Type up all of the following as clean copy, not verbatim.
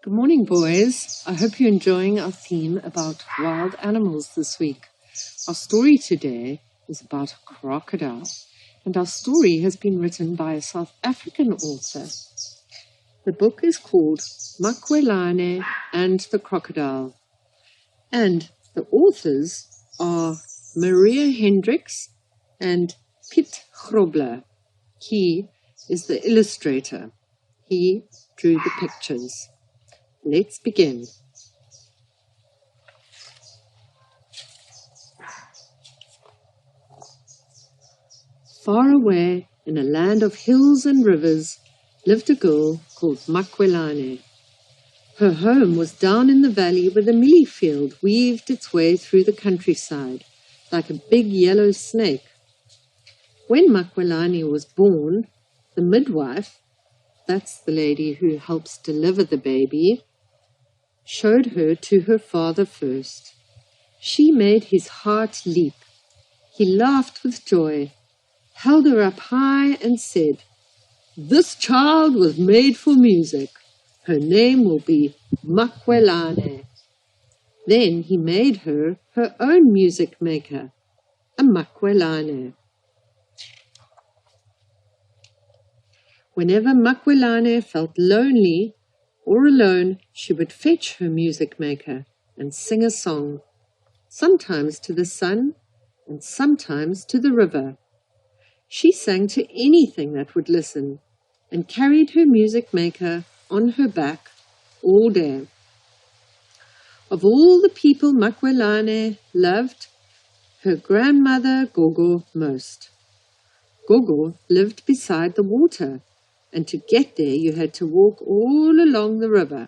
Good morning, boys. I hope you're enjoying our theme about wild animals this week. Our story today is about a crocodile, and our story has been written by a South African author. The book is called Makwelane and the Crocodile, and the authors are Maria Hendriks and Piet Grobler. He is the illustrator. He drew the pictures. Let's begin. Far away in a land of hills and rivers lived a girl called Makwelane. Her home was down in the valley where the mealie field weaved its way through the countryside like a big yellow snake. When Makwelane was born, the midwife, that's the lady who helps deliver the baby, showed her to her father first. She made his heart leap. He laughed with joy, held her up high and said, "This child was made for music. Her name will be Makwelane." Then he made her own music maker, a Makwelane. Whenever Makwelane felt lonely or alone, she would fetch her music maker and sing a song, sometimes to the sun and sometimes to the river. She sang to anything that would listen and carried her music maker on her back all day. Of all the people Makwelane loved, her grandmother Gogo most. Gogo lived beside the water, and to get there you had to walk all along the river,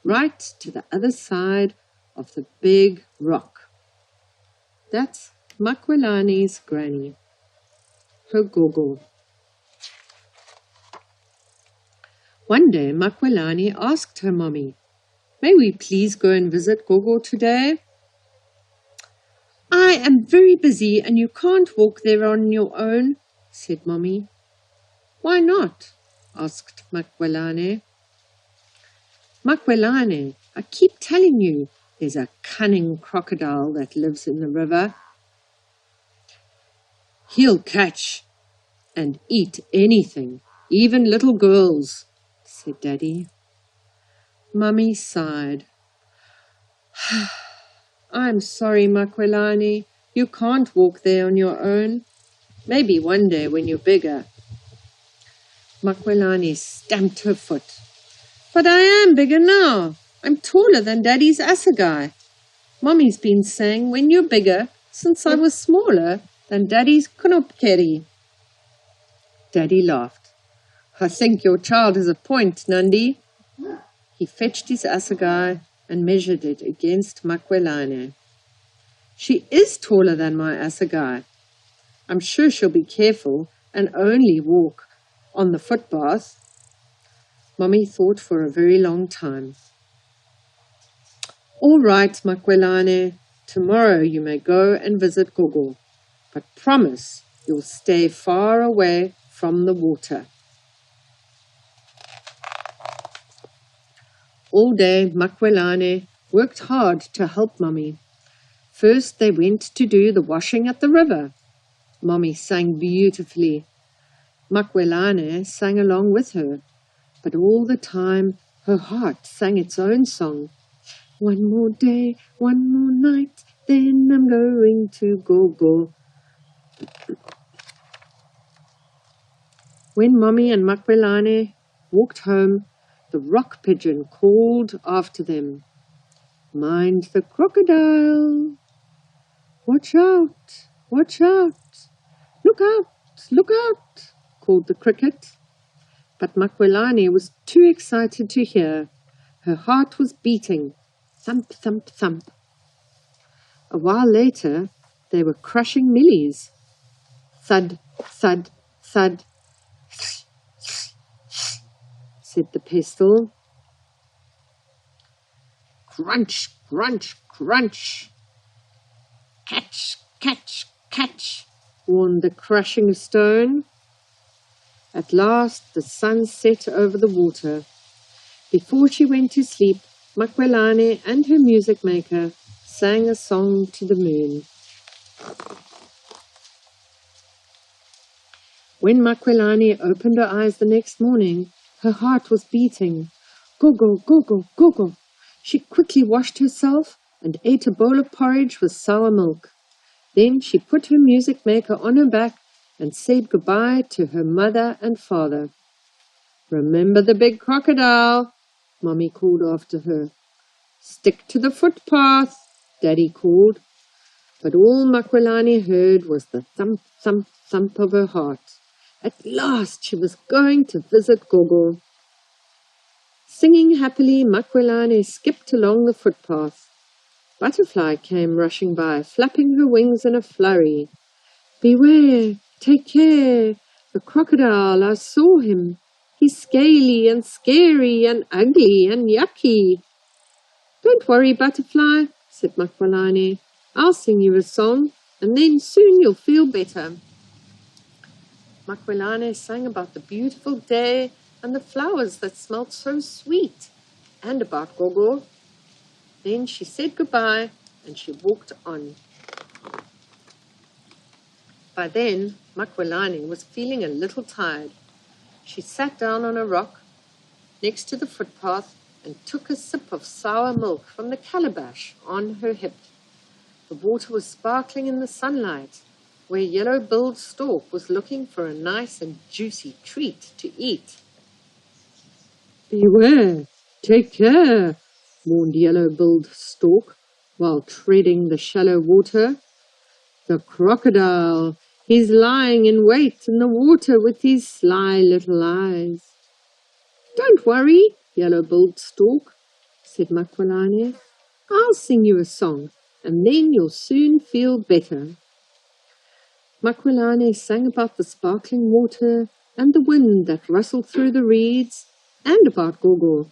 right to the other side of the big rock. That's Makwelane's granny, her Gogo. One day Makwelane asked her mommy, "May we please go and visit Gogo today?" "I am very busy and you can't walk there on your own," said mommy. "Why not?" asked Makwelane. "Makwelane, I keep telling you, there's a cunning crocodile that lives in the river. He'll catch and eat anything, even little girls," said Daddy. Mummy sighed. "I'm sorry, Makwelane, you can't walk there on your own. Maybe one day when you're bigger." Makwelane stamped her foot. "But I am bigger now. I'm taller than Daddy's assegai. Mommy's been saying when you're bigger since I was smaller than Daddy's knopkerry." Daddy laughed. "I think your child has a point, Nandi." He fetched his assegai and measured it against Makwelane. "She is taller than my assegai. I'm sure she'll be careful and only walk on the footpath." Mommy thought for a very long time. "All right, Makwelane, tomorrow you may go and visit Gogo, but promise you'll stay far away from the water." All day Makwelane worked hard to help Mommy. First they went to do the washing at the river. Mommy sang beautifully. Makwelane sang along with her, but all the time her heart sang its own song. "One more day, one more night, then I'm going to Gogo." When Mommy and Makwelane walked home, the rock pigeon called after them, "Mind the crocodile! Watch out! Watch out! Look out! Look out!" called the cricket. But Makwelane was too excited to hear. Her heart was beating, thump, thump, thump. A while later, they were crushing millies. Thud, thud, thud, said the pestle. Crunch, crunch, crunch. Catch, catch, catch, warned the crushing stone. At last the sun set over the water. Before she went to sleep, Makwelane and her music maker sang a song to the moon. When Makwelane opened her eyes the next morning, her heart was beating. Gogo, gogo, gogo. She quickly washed herself and ate a bowl of porridge with sour milk. Then she put her music maker on her back and said goodbye to her mother and father. "Remember the big crocodile," Mommy called after her. "Stick to the footpath," Daddy called. But all Makwelane heard was the thump, thump, thump of her heart. At last she was going to visit Gogo. Singing happily, Makwelane skipped along the footpath. Butterfly came rushing by, flapping her wings in a flurry. "Beware! Take care! The crocodile, I saw him. He's scaly and scary and ugly and yucky." "Don't worry, Butterfly," said Makwelane. "I'll sing you a song, and then soon you'll feel better." Makwelane sang about the beautiful day and the flowers that smelt so sweet, and about Gogo. Then she said goodbye, and she walked on. By then, Makwelane was feeling a little tired. She sat down on a rock next to the footpath and took a sip of sour milk from the calabash on her hip. The water was sparkling in the sunlight, where Yellow-billed Stork was looking for a nice and juicy treat to eat. "Beware! Take care!" warned Yellow-billed Stork while treading the shallow water. "The crocodile! He's lying in wait in the water with his sly little eyes." "Don't worry, Yellow-billed Stork," said Makwelane. "I'll sing you a song, and then you'll soon feel better." Makwelane sang about the sparkling water and the wind that rustled through the reeds, and about Gogo.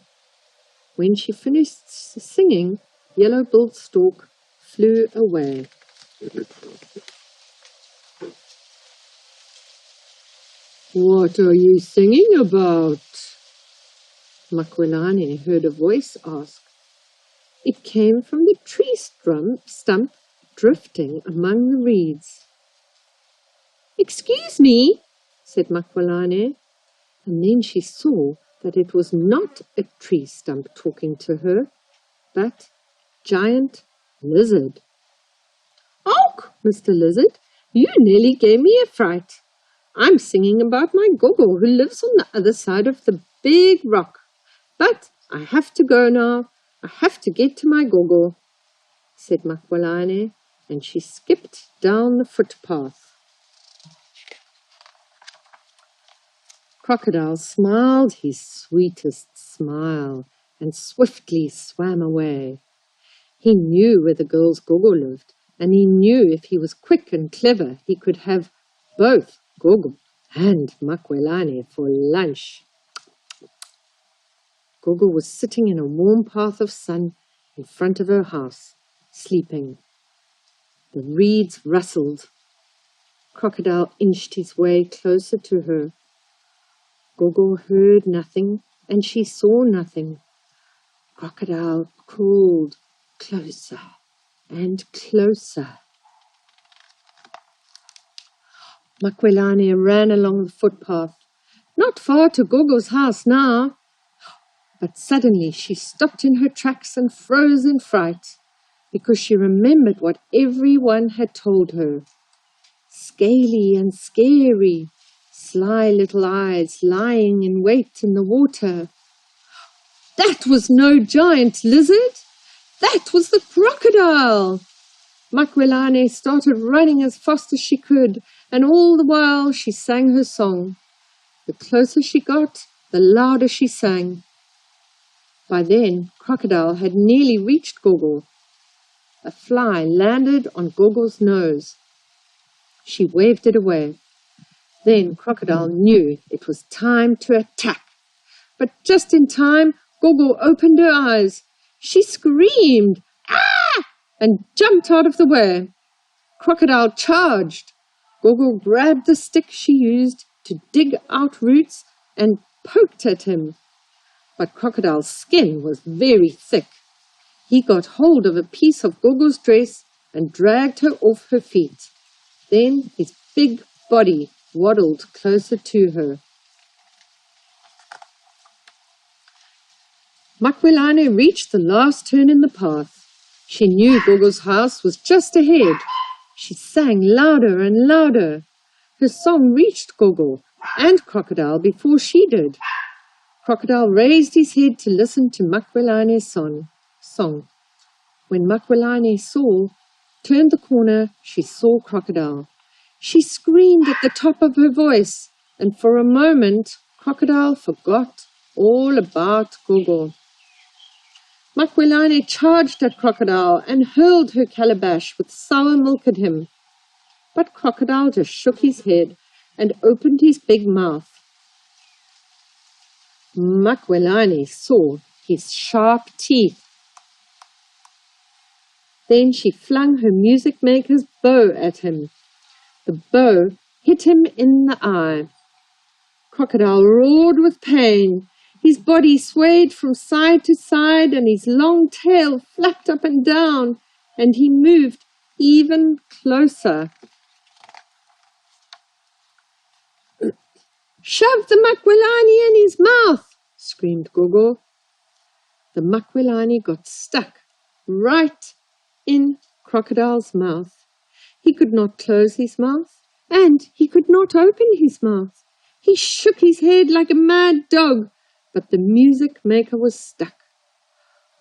When she finished singing, Yellow-billed Stork flew away. "What are you singing about?" Makwelane heard a voice ask. It came from the tree stump drifting among the reeds. "Excuse me," said Makwelane, and then she saw that it was not a tree stump talking to her, but giant lizard. "Oak, Mr. Lizard, you nearly gave me a fright. I'm singing about my Gogo who lives on the other side of the big rock. But I have to go now. I have to get to my Gogo," said Makwelane, and she skipped down the footpath. Crocodile smiled his sweetest smile and swiftly swam away. He knew where the girl's Gogo lived, and he knew if he was quick and clever, he could have both Gogo and Makwelane for lunch. Gogo was sitting in a warm path of sun in front of her house, sleeping. The reeds rustled. Crocodile inched his way closer to her. Gogo heard nothing, and she saw nothing. Crocodile crawled closer and closer. Makwelane ran along the footpath, not far to Gogo's house now. But suddenly she stopped in her tracks and froze in fright, because she remembered what everyone had told her. Scaly and scary, sly little eyes lying in wait in the water. That was no giant lizard. That was the crocodile. Makwelane started running as fast as she could, and all the while she sang her song. The closer she got, the louder she sang. By then, Crocodile had nearly reached Gogo. A fly landed on Gogo's nose. She waved it away. Then Crocodile knew it was time to attack. But just in time, Gogo opened her eyes. She screamed, "Ah!" and jumped out of the way. Crocodile charged. Gogo grabbed the stick she used to dig out roots and poked at him. but Crocodile's skin was very thick. He got hold of a piece of Gogo's dress and dragged her off her feet. Then his big body waddled closer to her. Makwelane reached the last turn in the path. She knew Gogo's house was just ahead. She sang louder and louder. Her song reached Gogo and Crocodile before she did. Crocodile raised his head to listen to Makwelane's song. When Makwelane turned the corner, she saw Crocodile. She screamed at the top of her voice, and for a moment, Crocodile forgot all about Gogo. Makwelane charged at Crocodile and hurled her calabash with sour milk at him. But Crocodile just shook his head and opened his big mouth. Makwelane saw his sharp teeth. Then she flung her music maker's bow at him. The bow hit him in the eye. Crocodile roared with pain. His body swayed from side to side, and his long tail flapped up and down, and he moved even closer. "Shove the Makwelane in his mouth!" screamed Gogo. The Makwelane got stuck right in Crocodile's mouth. He could not close his mouth, and he could not open his mouth. He shook his head like a mad dog, but the music maker was stuck.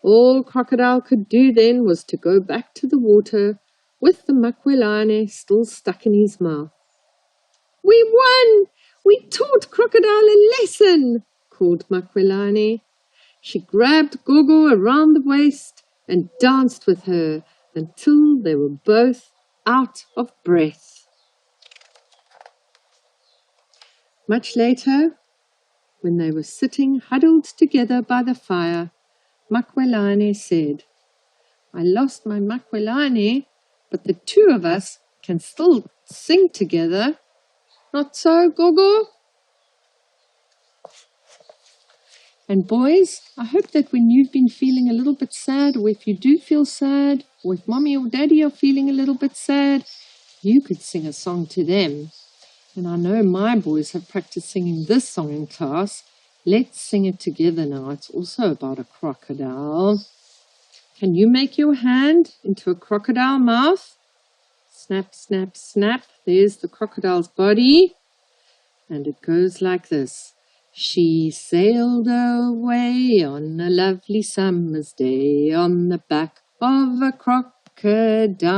All Crocodile could do then was to go back to the water with the Makwelane still stuck in his mouth. "We won! We taught Crocodile a lesson!" called Makwelane. She grabbed Gogo around the waist and danced with her until they were both out of breath. Much later, when they were sitting huddled together by the fire, Makwelane said, "I lost my Makwelane, but the two of us can still sing together. Not so, Gogo?" And boys, I hope that when you've been feeling a little bit sad, or if you do feel sad, or if mommy or daddy are feeling a little bit sad, you could sing a song to them. And I know my boys have practiced singing this song in class. Let's sing it together now. It's also about a crocodile. Can you make your hand into a crocodile mouth? Snap, snap, snap. There's the crocodile's body. And it goes like this. She sailed away on a lovely summer's day on the back of a crocodile.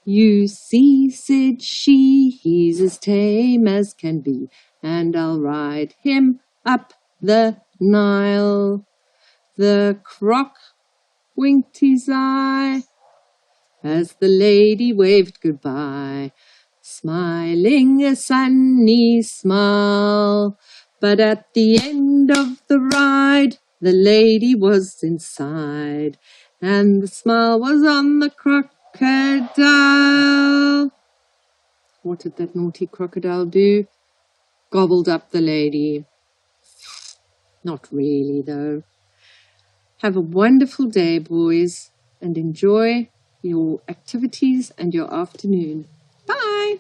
"You see," said she, "he's as tame as can be, and I'll ride him up the Nile." The croc winked his eye as the lady waved goodbye, smiling a sunny smile. But at the end of the ride, the lady was inside, and the smile was on the crocodile. What did that naughty crocodile do? Gobbled up the lady. Not really, though. Have a wonderful day, boys, and enjoy your activities and your afternoon. Bye!